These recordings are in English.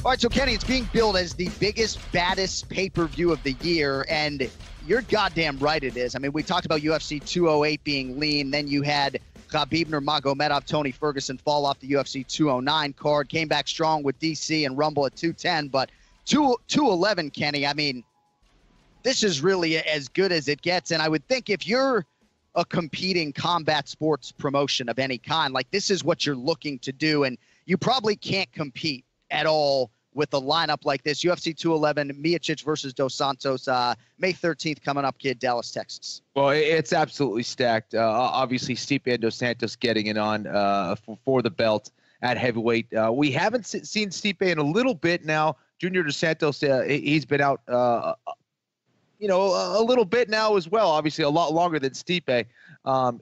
All right, so Kenny, it's being billed as the biggest, baddest pay-per-view of the year, and you're goddamn right it is. I mean, we talked about UFC 208 being lean, then you had Khabib Nurmagomedov, Tony Ferguson fall off the UFC 209 card, came back strong with DC and Rumble at 210, but 211, Kenny, I mean, this is really as good as it gets, and I would think if you're a competing combat sports promotion of any kind, like this is what you're looking to do, and you probably can't compete at all with a lineup like this. UFC 211, Miocic versus Dos Santos, May 13th coming up, kid, Dallas, Texas. Well, it's absolutely stacked. Obviously, Stipe and Dos Santos getting it on for the belt at heavyweight. We haven't seen Stipe in a little bit now. Junior Dos Santos, he's been out, a little bit now as well. Obviously, a lot longer than Stipe.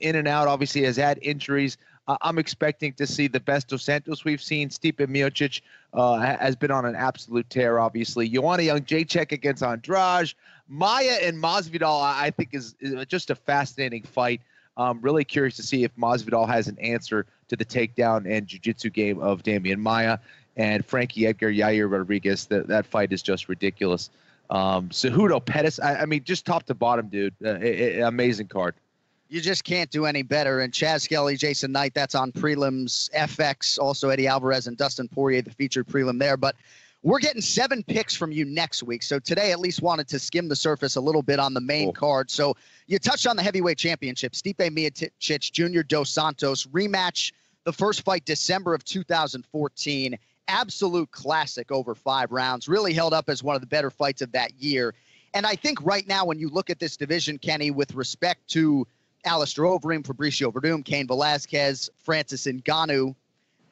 In and out, obviously, has had injuries. I'm expecting to see the best Dos Santos we've seen. Stipe Miocic has been on an absolute tear, obviously. Joanna Jedrzejczyk against Andrade. Maia and Masvidal, I think, is just a fascinating fight. I'm really curious to see if Masvidal has an answer to the takedown and jiu-jitsu game of Demian Maia. And Frankie, Edgar, Yair Rodriguez, that fight is just ridiculous. Cejudo Pettis, I mean, just top to bottom, dude. Amazing card. You just can't do any better. And Chaz Kelly, Jason Knight, that's on prelims. FX, also Eddie Alvarez and Dustin Poirier, the featured prelim there. But we're getting 7 picks from you next week. So today at least wanted to skim the surface a little bit on the main card. So you touched on the heavyweight championship. Stipe Miocic, Junior Dos Santos, rematch, the first fight December of 2014. Absolute classic over 5 rounds. Really held up as one of the better fights of that year. And I think right now when you look at this division, Kenny, with respect to Alistair Overeem, Fabricio Verdum, Cain Velasquez, Francis Ngannou.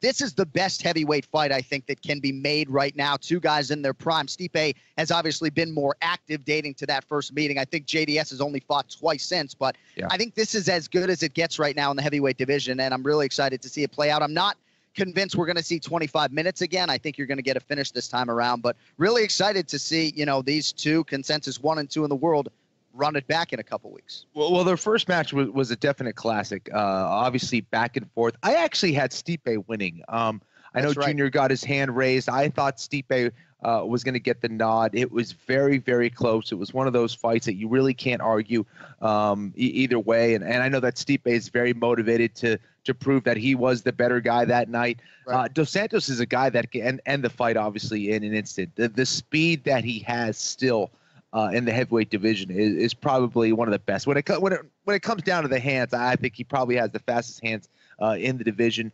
This is the best heavyweight fight, I think, that can be made right now. 2 guys in their prime. Stipe has obviously been more active dating to that first meeting. I think JDS has only fought twice since, but yeah. I think this is as good as it gets right now in the heavyweight division, and I'm really excited to see it play out. I'm not convinced we're going to see 25 minutes again. I think you're going to get a finish this time around, but really excited to see, these 2 consensus 1 and 2 in the world run it back in a couple weeks. Well, their first match was a definite classic. Obviously, back and forth. I actually had Stipe winning. I know right. Junior got his hand raised. I thought Stipe was going to get the nod. It was very, very close. It was one of those fights that you really can't argue either way. And I know that Stipe is very motivated to prove that he was the better guy that night. Right. Dos Santos is a guy that can end the fight, obviously, in an instant. The speed that he has still in the heavyweight division is probably one of the best. When it comes down to the hands, I think he probably has the fastest hands in the division.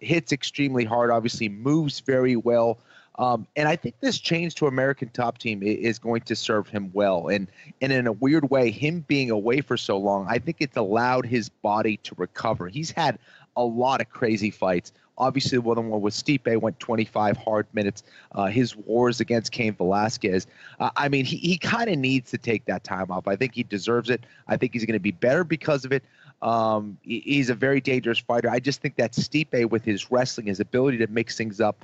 Hits extremely hard, obviously moves very well. And I think this change to American Top Team is going to serve him well. And in a weird way, him being away for so long, I think it's allowed his body to recover. He's had a lot of crazy fights. Obviously, the one with Stipe went 25 hard minutes. His wars against Cain Velasquez. I mean, he kind of needs to take that time off. I think he deserves it. I think he's going to be better because of it. He's a very dangerous fighter. I just think that Stipe, with his wrestling, his ability to mix things up,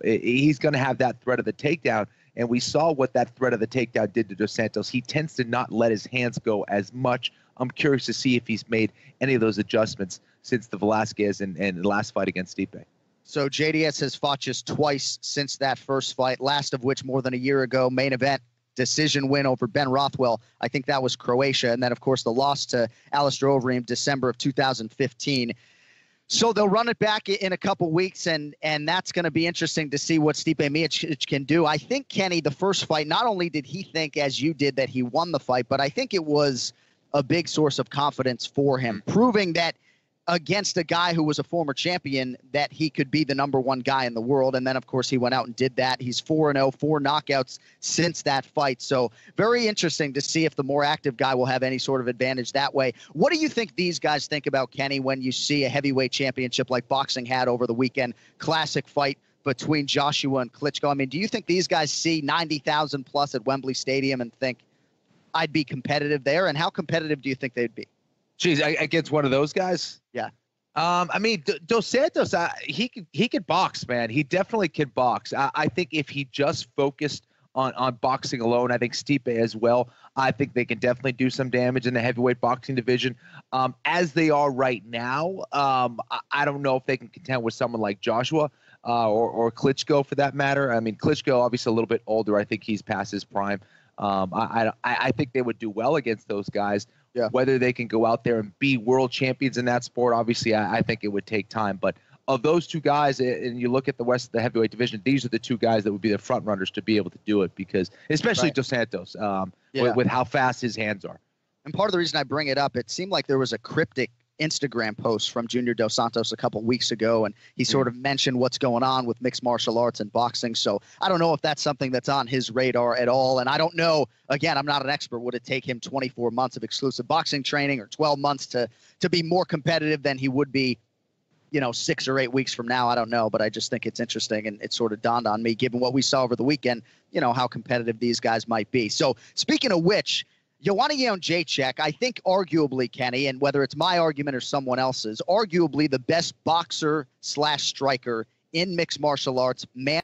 he's going to have that threat of the takedown. And we saw what that threat of the takedown did to Dos Santos. He tends to not let his hands go as much. I'm curious to see if he's made any of those adjustments since the Velasquez and the last fight against Stipe. So JDS has fought just twice since that first fight, last of which more than a year ago, main event decision win over Ben Rothwell. I think that was Croatia. And then, of course, the loss to Alistair Overeem, December of 2015. So they'll run it back in a couple weeks, and that's going to be interesting to see what Stipe Miocic can do. I think, Kenny, the first fight, not only did he think, as you did, that he won the fight, but I think it was a big source of confidence for him, proving that against a guy who was a former champion that he could be the #1 guy in the world. And then, of course, he went out and did that. He's 4-0, 4 knockouts since that fight. So very interesting to see if the more active guy will have any sort of advantage that way. What do you think these guys think about, Kenny, when you see a heavyweight championship like boxing had over the weekend, classic fight between Joshua and Klitschko? I mean, do you think these guys see 90,000 plus at Wembley Stadium and think, I'd be competitive there? And how competitive do you think they'd be? Geez, against one of those guys? Yeah. I mean, Dos Santos, he could box, man. He definitely can box. I think if he just focused on boxing alone, I think Stipe as well, I think they can definitely do some damage in the heavyweight boxing division. As they are right now, I don't know if they can contend with someone like Joshua. or Klitschko for that matter. I mean, Klitschko obviously a little bit older. I think he's past his prime. I think they would do well against those guys. Yeah. Whether they can go out there and be world champions in that sport, obviously, I think it would take time. But of those two guys, and you look at the rest of the heavyweight division, these are the two guys that would be the front runners to be able to do it, because especially Dos Santos, with how fast his hands are. And part of the reason I bring it up, it seemed like there was a cryptic Instagram post from Junior Dos Santos a couple weeks ago, and he sort of mentioned what's going on with mixed martial arts and boxing. So I don't know if that's something that's on his radar at all. And I don't know, again, I'm not an expert. Would it take him 24 months of exclusive boxing training or 12 months to be more competitive than he would be, 6 or 8 weeks from now? I don't know, but I just think it's interesting, and it sort of dawned on me, given what we saw over the weekend, how competitive these guys might be. So speaking of which, Joanna Jedrzejczyk, I think arguably, Kenny, and whether it's my argument or someone else's, arguably the best boxer/striker in mixed martial arts, man.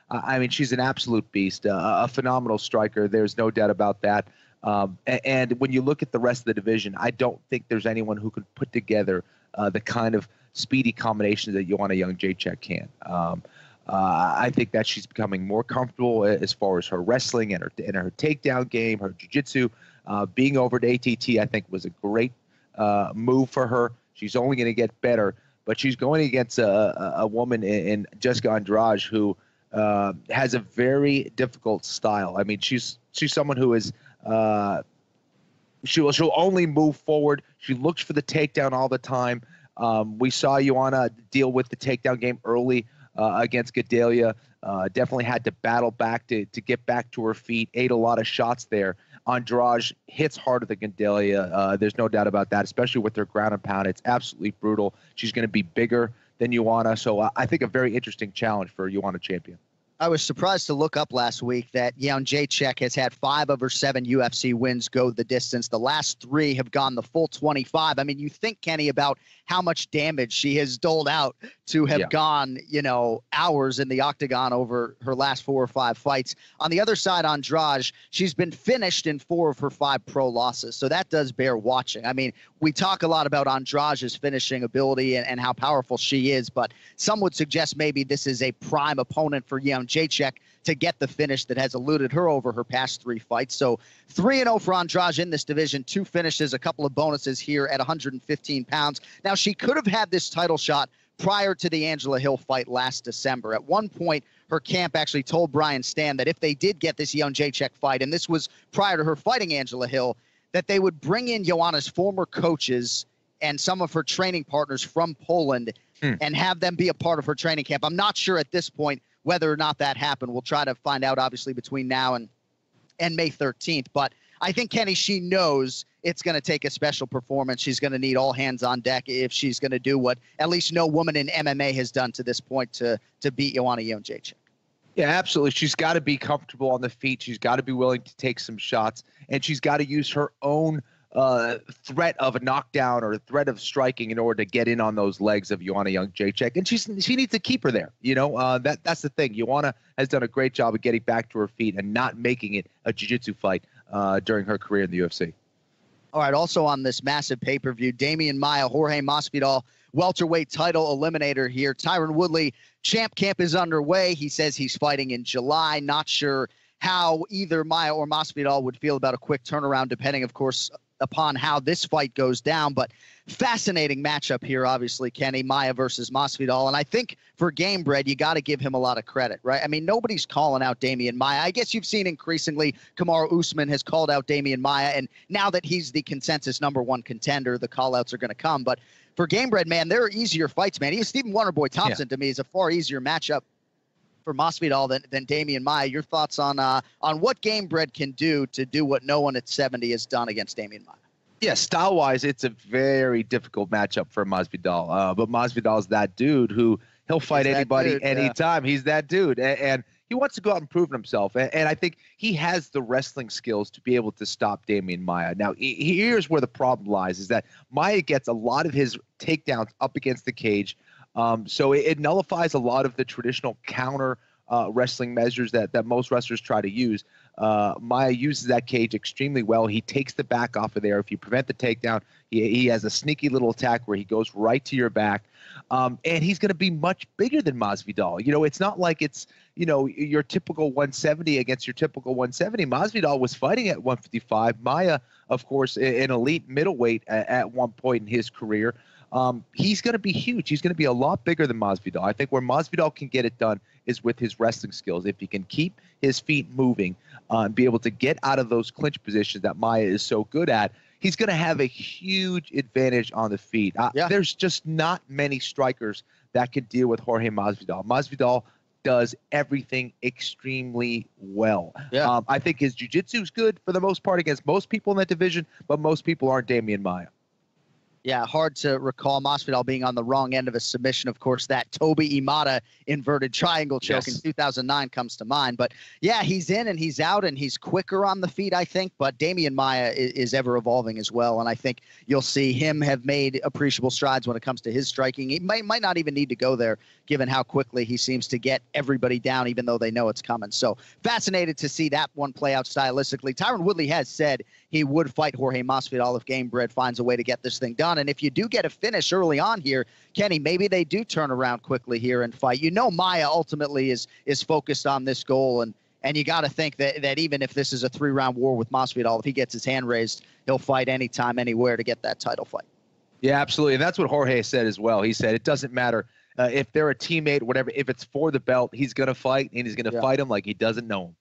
I mean, she's an absolute beast, a phenomenal striker. There's no doubt about that. And when you look at the rest of the division, I don't think there's anyone who can put together the kind of speedy combinations that Joanna Jedrzejczyk can. I think that she's becoming more comfortable as far as her wrestling and her takedown game, her jiu-jitsu. Being over to ATT, I think, was a great move for her. She's only going to get better. But she's going against a woman in Jessica Andrade who has a very difficult style. I mean, she's someone who is she'll only move forward. She looks for the takedown all the time. We saw Joanna deal with the takedown game early against Gedalia. Definitely had to battle back to get back to her feet. Ate a lot of shots there. Andrade hits harder than Gedalia. There's no doubt about that, especially with her ground and pound. It's absolutely brutal. She's going to be bigger than Joanna, so I think a very interesting challenge for Joanna champion. I was surprised to look up last week that Jedrzejczyk has had 5 of her 7 UFC wins go the distance. The last 3 have gone the full 25. I mean, you think, Kenny, about how much damage she has doled out to have gone, hours in the octagon over her last 4 or 5 fights. On the other side, Andrade, she's been finished in 4 of her 5 pro losses. So that does bear watching. I mean, we talk a lot about Andrade's finishing ability and how powerful she is, but some would suggest maybe this is a prime opponent for Jedrzejczyk to get the finish that has eluded her over her past 3 fights. So 3-0 for Andrade in this division, 2 finishes, a couple of bonuses here at 115 pounds. Now, she could have had this title shot prior to the Angela Hill fight last December. At one point, her camp actually told Brian Stan that if they did get this Jedrzejczyk fight, and this was prior to her fighting Angela Hill, that they would bring in Joanna's former coaches and some of her training partners from Poland and have them be a part of her training camp. I'm not sure at this point whether or not that happened. We'll try to find out, obviously, between now and May 13th. But I think, Kenny, she knows it's going to take a special performance. She's going to need all hands on deck if she's going to do what at least no woman in MMA has done to this point to beat Joanna Jedrzejczyk. Yeah, absolutely. She's got to be comfortable on the feet. She's got to be willing to take some shots, and she's got to use her own threat of a knockdown or a threat of striking in order to get in on those legs of Joanna Jedrzejczyk, and she needs to keep her there. That's the thing. Joanna has done a great job of getting back to her feet and not making it a jiu-jitsu fight during her career in the UFC. All right, also on this massive pay-per-view, Demian Maia, Jorge Masvidal, welterweight title eliminator here. Tyron Woodley, champ camp is underway. He says he's fighting in July. Not sure how either Maia or Masvidal would feel about a quick turnaround, depending, of course, upon how this fight goes down. But fascinating matchup here, obviously, Kenny, Maia versus Masvidal. And I think for Gamebred, you got to give him a lot of credit, right? I mean, nobody's calling out Demian Maia. I guess you've seen increasingly Kamaru Usman has called out Demian Maia, and now that he's the consensus #1 contender, the call-outs are going to come. But for Gamebred, man, there are easier fights, man. Even Stephen Wonderboy Thompson, to me, is a far easier matchup for Masvidal than Demian Maia. Your thoughts on what Gamebred can do to do what no one at 70 has done against Demian Maia? Yeah, style-wise, it's a very difficult matchup for Masvidal. But Masvidal's that dude who he'll fight anybody anytime. Yeah. He's that dude, and he wants to go out and prove himself. And I think he has the wrestling skills to be able to stop Demian Maia. Now, here's where the problem lies: is that Maia gets a lot of his takedowns up against the cage, so it nullifies a lot of the traditional counter wrestling measures that most wrestlers try to use. Maia uses that cage extremely well. He takes the back off of there. If you prevent the takedown, he has a sneaky little attack where he goes right to your back. And he's going to be much bigger than Masvidal. You know, it's not like it's, you know, your typical 170 against your typical 170. Masvidal was fighting at 155. Maia, of course, an elite middleweight at one point in his career. He's going to be huge. He's going to be a lot bigger than Masvidal. I think where Masvidal can get it done is with his wrestling skills. If he can keep his feet moving and be able to get out of those clinch positions that Maia is so good at, he's going to have a huge advantage on the feet. There's just not many strikers that can deal with Jorge Masvidal. Masvidal does everything extremely well. Yeah. I think his jiu-jitsu is good for the most part against most people in that division, but most people aren't Demian Maia. Yeah, hard to recall Masvidal being on the wrong end of a submission. Of course, that Toby Imada inverted triangle choke in 2009 comes to mind. But, yeah, he's in and he's out, and he's quicker on the feet, I think. But Demian Maia is ever evolving as well, and I think you'll see him have made appreciable strides when it comes to his striking. He might not even need to go there, given how quickly he seems to get everybody down, even though they know it's coming. So fascinated to see that one play out stylistically. Tyron Woodley has said he would fight Jorge Masvidal if Gamebred finds a way to get this thing done. And if you do get a finish early on here, Kenny, maybe they do turn around quickly here and fight. You know, Maia ultimately is focused on this goal, and you got to think that even if this is a 3-round war with Masvidal, if he gets his hand raised, he'll fight anytime, anywhere to get that title fight. Yeah, absolutely. And that's what Jorge said as well. He said it doesn't matter if they're a teammate, whatever. If it's for the belt, he's going to fight, and he's going to fight him like he doesn't know him.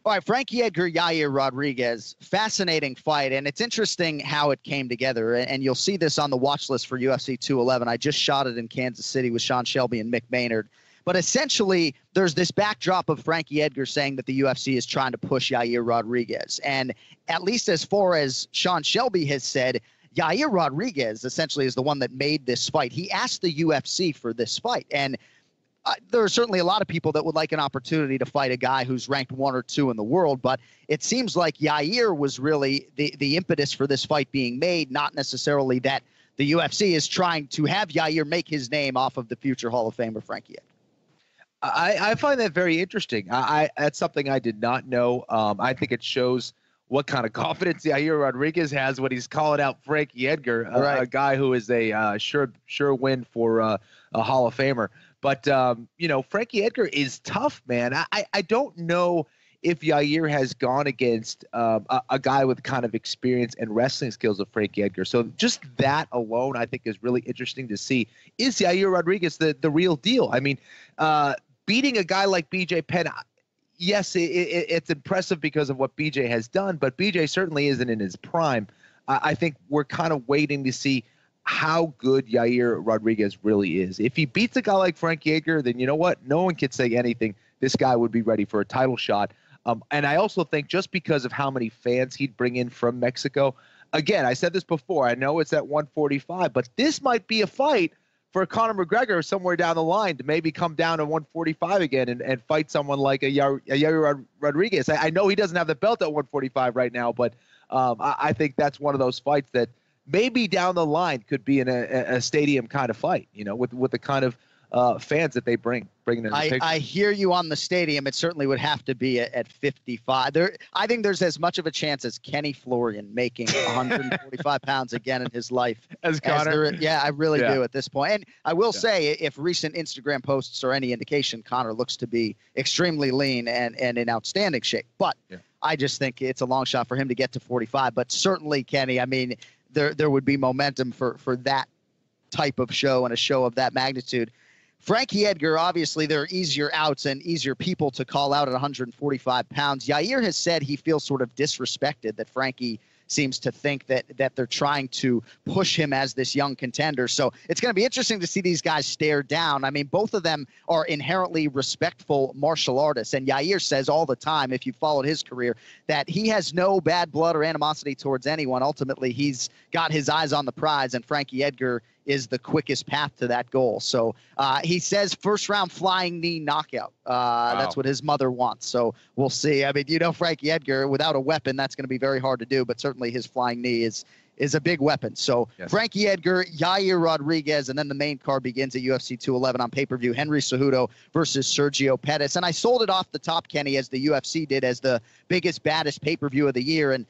All right, Frankie Edgar, Yair Rodriguez, fascinating fight, and it's interesting how it came together, and you'll see this on the watch list for UFC 211. I just shot it in Kansas City with Sean Shelby and Mick Maynard. But essentially, there's this backdrop of Frankie Edgar saying that the UFC is trying to push Yair Rodriguez. And at least as far as Sean Shelby has said, Yair Rodriguez essentially is the one that made this fight. He asked the UFC for this fight, and there are certainly a lot of people that would like an opportunity to fight a guy who's ranked 1 or 2 in the world, but it seems like Yair was really the impetus for this fight being made, not necessarily that the UFC is trying to have Yair make his name off of the future Hall of Famer Frankie Edgar. I find that very interesting. That's something I did not know. I think it shows what kind of confidence Yair Rodriguez has when he's calling out Frankie Edgar, a guy who is a sure win for a Hall of Famer. But, you know, Frankie Edgar is tough, man. I don't know if Yair has gone against a guy with kind of experience and wrestling skills of Frankie Edgar. So just that alone, I think, is really interesting to see. Is Yair Rodriguez the real deal? I mean, beating a guy like BJ Penn, yes, it's impressive because of what BJ has done, but BJ certainly isn't in his prime. I think we're kind of waiting to see how good Yair Rodriguez really is. If he beats a guy like Frankie Edgar, then you know what? No one can say anything. This guy would be ready for a title shot. And I also think just because of how many fans he'd bring in from Mexico, again, I said this before, I know it's at 145, but this might be a fight for Conor McGregor somewhere down the line to maybe come down to 145 again and fight someone like a Yair Rodriguez. I know he doesn't have the belt at 145 right now, but I think that's one of those fights that maybe down the line could be in a stadium kind of fight, you know, with the kind of fans that they bring in the picture. I hear you on the stadium. It certainly would have to be at 55. I think there's as much of a chance as Kenny Florian making 145 pounds again in his life. As Conor? Yeah, I really do at this point. And I will say, if recent Instagram posts are any indication, Conor looks to be extremely lean and in outstanding shape. But I just think it's a long shot for him to get to 45. But certainly, Kenny, I mean, there would be momentum for that type of show and a show of that magnitude. Frankie Edgar, obviously, there are easier outs and easier people to call out at 145 pounds. Yair has said he feels sort of disrespected that Frankie seems to think that they're trying to push him as this young contender. So it's going to be interesting to see these guys stare down. I mean, both of them are inherently respectful martial artists. And Yair says all the time, if you followed his career, that he has no bad blood or animosity towards anyone. Ultimately, he's got his eyes on the prize, and Frankie Edgar is the quickest path to that goal. So he says first round flying knee knockout. Wow. That's what his mother wants. So we'll see. I mean, Frankie Edgar, without a weapon, that's going to be very hard to do, but certainly his flying knee is a big weapon. So yes. Frankie Edgar, Yair Rodriguez, and then the main card begins at UFC 211 on pay-per-view. Henry Cejudo versus Sergio Pettis. And I sold it off the top, Kenny, as the UFC did, as the biggest, baddest pay-per-view of the year. And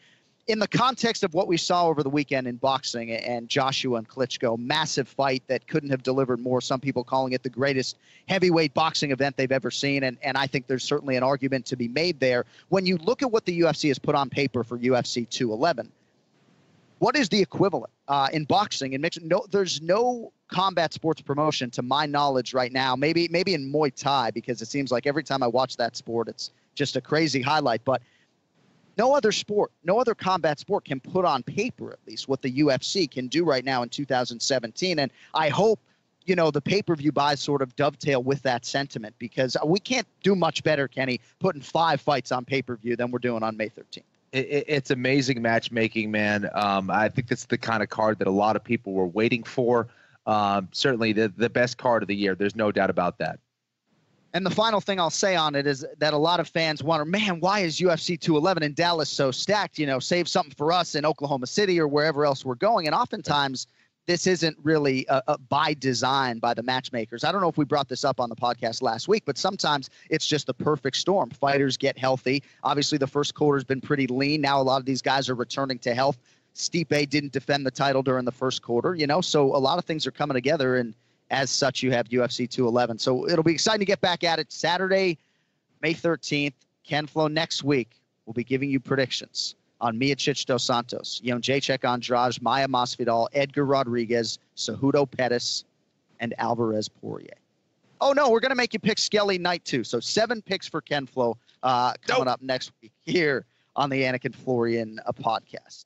in the context of what we saw over the weekend in boxing and Joshua and Klitschko, massive fight that couldn't have delivered more. Some people calling it the greatest heavyweight boxing event they've ever seen. And I think there's certainly an argument to be made there. When you look at what the UFC has put on paper for UFC 211, what is the equivalent in boxing and mixing? No, there's no combat sports promotion, to my knowledge right now, maybe in Muay Thai, because it seems like every time I watch that sport, it's just a crazy highlight. But no other sport, no other combat sport can put on paper, at least, what the UFC can do right now in 2017. And I hope, the pay-per-view buys sort of dovetail with that sentiment, because we can't do much better, Kenny, putting 5 fights on pay-per-view than we're doing on May 13th. It's amazing matchmaking, man. I think it's the kind of card that a lot of people were waiting for. Certainly the best card of the year. There's no doubt about that. And the final thing I'll say on it is that a lot of fans wonder, man, why is UFC 211 in Dallas so stacked? Save something for us in Oklahoma City or wherever else we're going. And oftentimes this isn't really by design by the matchmakers. I don't know if we brought this up on the podcast last week, but sometimes it's just the perfect storm. Fighters get healthy. Obviously, the first quarter's been pretty lean. Now a lot of these guys are returning to health. Stipe didn't defend the title during the first quarter, so a lot of things are coming together, and as such, you have UFC 211. So it'll be exciting to get back at it Saturday, May 13th. Ken Flo next week will be giving you predictions on Miocic dos Santos, Jedrzejczyk Andrade, Maia Masvidal, Edgar Rodriguez, Cejudo Pettis, and Alvarez Poirier. Oh, no, we're going to make you pick Skelly night 2. So 7 picks for Ken Flo coming up next week here on the Anakin Florian podcast.